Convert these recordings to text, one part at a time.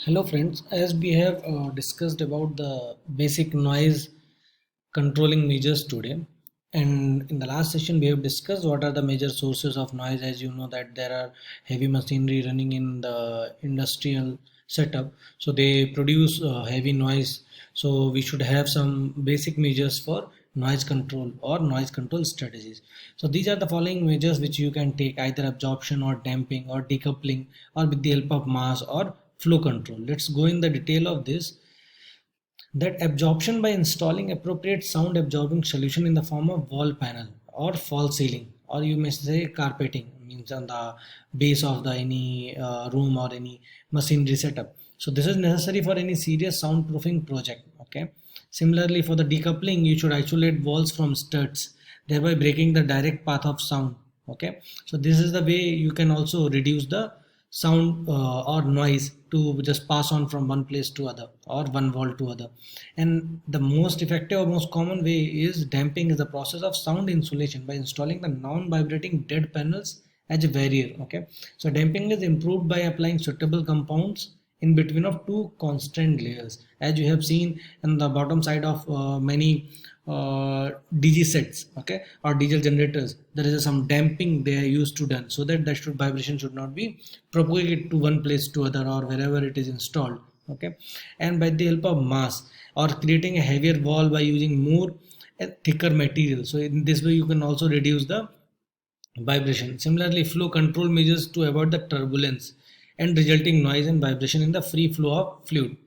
Hello friends, as we have discussed about the basic noise controlling measures today, and in the last session we have discussed what are the major sources of noise. As you know that there are heavy machinery running in the industrial setup, so they produce heavy noise. So we should have some basic measures for noise control or noise control strategies. So these are the following measures which you can take: either absorption or damping or decoupling, or with the help of mass or flow control. Let's go in the detail of this. That absorption by installing appropriate sound absorbing solution in the form of wall panel or false ceiling, or you may say carpeting, means on the base of the any room or any machinery setup. So this is necessary for any serious soundproofing project. Okay. Similarly, for the decoupling, you should isolate walls from studs, thereby breaking the direct path of sound. Okay. So this is the way you can also reduce the sound or noise to just pass on from one place to other or one wall to other. And the most effective or most common way is damping, is the process of sound insulation by installing the non-vibrating dead panels as a barrier. Okay, so damping is improved by applying suitable compounds in between of two constant layers, as you have seen in the bottom side of many DG sets, okay, or diesel generators. There is some damping they are used to done, so that should vibration should not be propagated to one place to other or wherever it is installed. Okay, and by the help of mass or creating a heavier wall by using more thicker material. So in this way you can also reduce the vibration. Similarly, flow control measures to avoid the turbulence and resulting noise and vibration in the free flow of fluid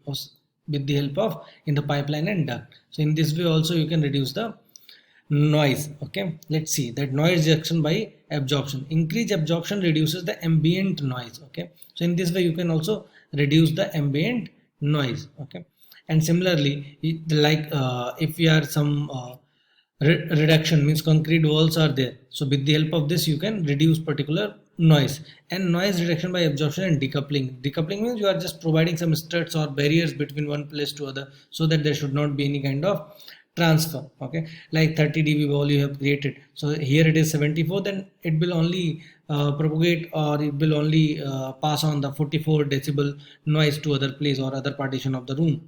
with the help of in the pipeline and duct. So in this way also you can reduce the noise. Okay, let's see that noise reduction by absorption. Increased absorption reduces the ambient noise. Okay, so in this way you can also reduce the ambient noise. Okay, and similarly like if we are some reduction, means concrete walls are there, so with the help of this you can reduce particular noise. And noise reduction by absorption and decoupling means you are just providing some struts or barriers between one place to other, so that there should not be any kind of transfer. Okay, like 30 dB wall you have created, so here it is 74, then it will only propagate, or it will only pass on the 44 decibel noise to other place or other partition of the room.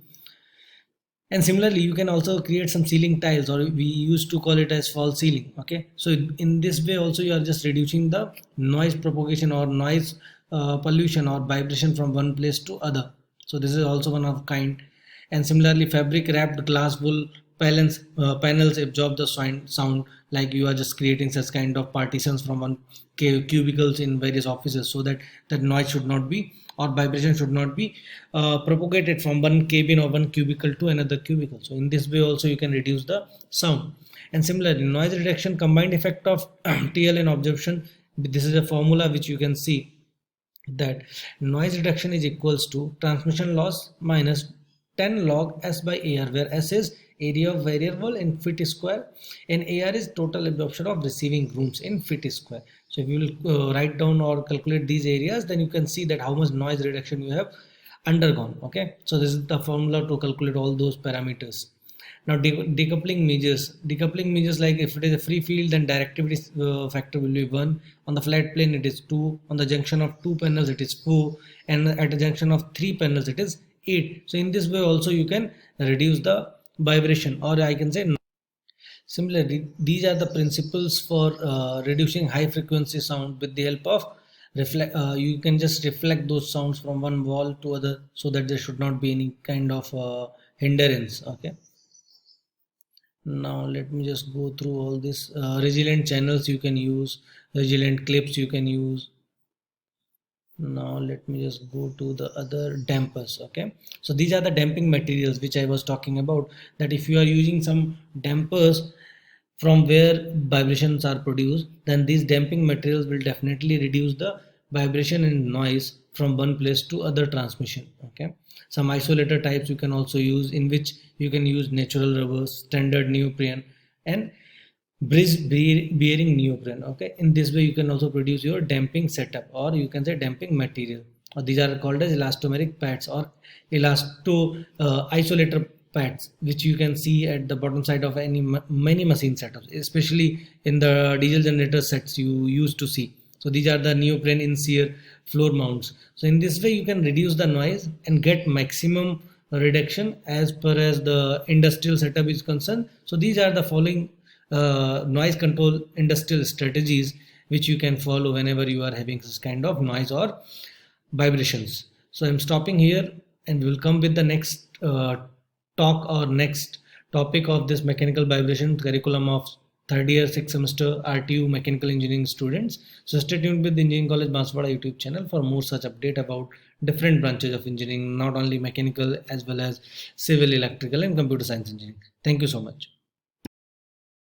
And similarly you can also create some ceiling tiles, or we used to call it as false ceiling. Okay, so in this way also you are just reducing the noise propagation or noise pollution or vibration from one place to other. So this is also one of kind. And similarly fabric wrapped glass wool panels absorb the sound, like you are just creating such kind of partitions from one cubicles in various offices, so that that noise should not be, or vibration should not be propagated from one cabin or one cubicle to another cubicle. So in this way also you can reduce the sound. And similarly noise reduction combined effect of TL and absorption. This is a formula which you can see that noise reduction is equals to transmission loss minus 10 log S by AR, where S is area of variable in feet square and AR is total absorption of receiving rooms in feet square. So if you will write down or calculate these areas, then you can see that how much noise reduction you have undergone. Okay, so this is the formula to calculate all those parameters. Now decoupling measures, like if it is a free field, then directivity factor will be 1. On the flat plane it is 2. On the junction of 2 panels it is 4. And at a junction of 3 panels it is 8. So in this way also you can reduce the vibration, or I can say. Similarly, these are the principles for reducing high frequency sound with the help of reflect. You can just reflect those sounds from one wall to other, so that there should not be any kind of hindrance. Okay, now let me just go through all this. Resilient channels you can use, resilient clips you can use. Now let me just go to the other dampers. Okay, so these are the damping materials which I was talking about, that if you are using some dampers from where vibrations are produced, then these damping materials will definitely reduce the vibration and noise from one place to other transmission. Okay, some isolator types you can also use, in which you can use natural rubbers, standard neoprene, and bridge bearing neoprene. Okay, in this way you can also produce your damping setup, or you can say damping material, or these are called as elastomeric pads or elasto isolator pads, which you can see at the bottom side of many machine setups, especially in the diesel generator sets you used to see. So these are the neoprene inseer floor mounts. So in this way you can reduce the noise and get maximum reduction as per as the industrial setup is concerned. So these are the following noise control industrial strategies which you can follow whenever you are having this kind of noise or vibrations. So I'm stopping here and we will come with the next talk or next topic of this mechanical vibration curriculum of third year 6th semester RTU mechanical engineering students. So stay tuned with the Engineering College Banswara YouTube channel for more such update about different branches of engineering, not only mechanical as well as civil, electrical and computer science engineering. Thank you so much.